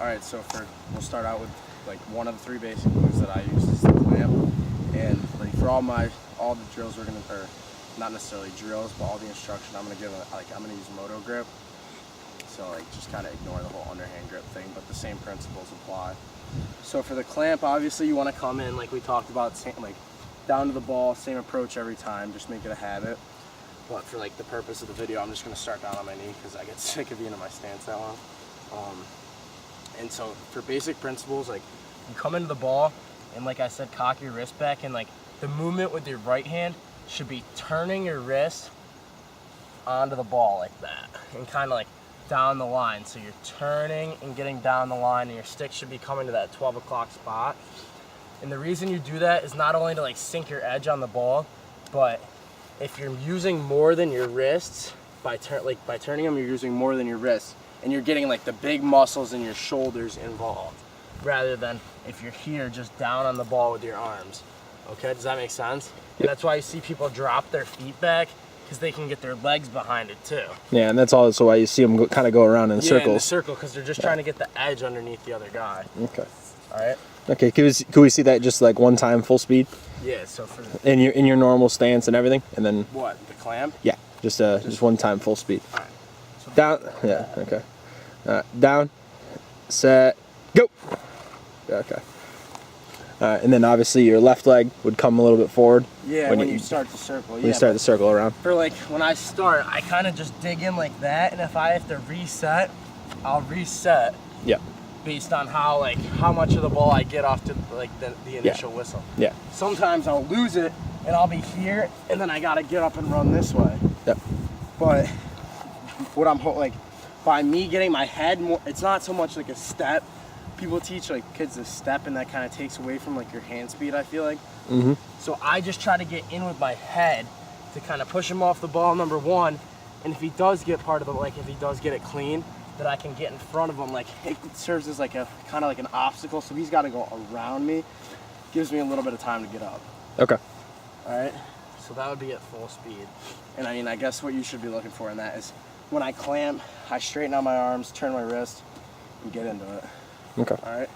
All right, so we'll start out with like one of the three basic moves that I use is the clamp, and like for all the drills we're gonna, or not necessarily drills, but all the instruction I'm gonna give I'm gonna use moto grip. So like just kind of ignore the whole underhand grip thing, but the same principles apply. So for the clamp, obviously you want to come in like we talked about, like down to the ball, same approach every time, just make it a habit. But for like the purpose of the video, I'm just gonna start down on my knee because I get sick of being in my stance that long. And so for basic principles, like you come into the ball and like I said, cock your wrist back, and like the movement with your right hand should be turning your wrist onto the ball like that and kind of like down the line. So you're turning and getting down the line, and your stick should be coming to that 12 o'clock spot. And the reason you do that is not only to like sink your edge on the ball, but if you're using more than your wrists, by turning them, you're using more than your wrists, and you're getting like the big muscles in your shoulders involved, rather than if you're here just down on the ball with your arms. Okay, does that make sense? And that's why you see people drop their feet back, because they can get their legs behind it too. Yeah, and that's also why you see them kind of go around in circles. Yeah, in the circle, because they're just trying to get the edge underneath the other guy. Okay. All right. Okay, could we see that just like one time full speed? Yeah. So for in your normal stance and everything, and then what, the clamp? Yeah, just one time full speed. All right. So Down. Yeah. Okay. Down. Set. Go. Okay. And then obviously your left leg would come a little bit forward. Yeah, when you start the circle. When you start the circle around. For like when I start, I kind of just dig in like that, and if I have to reset, I'll reset. Yeah. Based on how much of the ball I get off to like the initial whistle. Yeah. Sometimes I'll lose it and I'll be here, and then I gotta get up and run this way. Yep. But what I'm like, by me getting my head more, it's not so much like a step. People teach like kids to step, and that kind of takes away from like your hand speed, I feel like. Mm-hmm. So I just try to get in with my head to kind of push him off the ball, number one. And if he does get part of the, like if he does get it clean, that I can get in front of him. Like it serves as like a kind of like an obstacle. So he's got to go around me. Gives me a little bit of time to get up. Okay. All right. So that would be at full speed. And I mean, I guess what you should be looking for in that is when I clamp, I straighten out my arms, turn my wrist, and get into it. Okay. All right.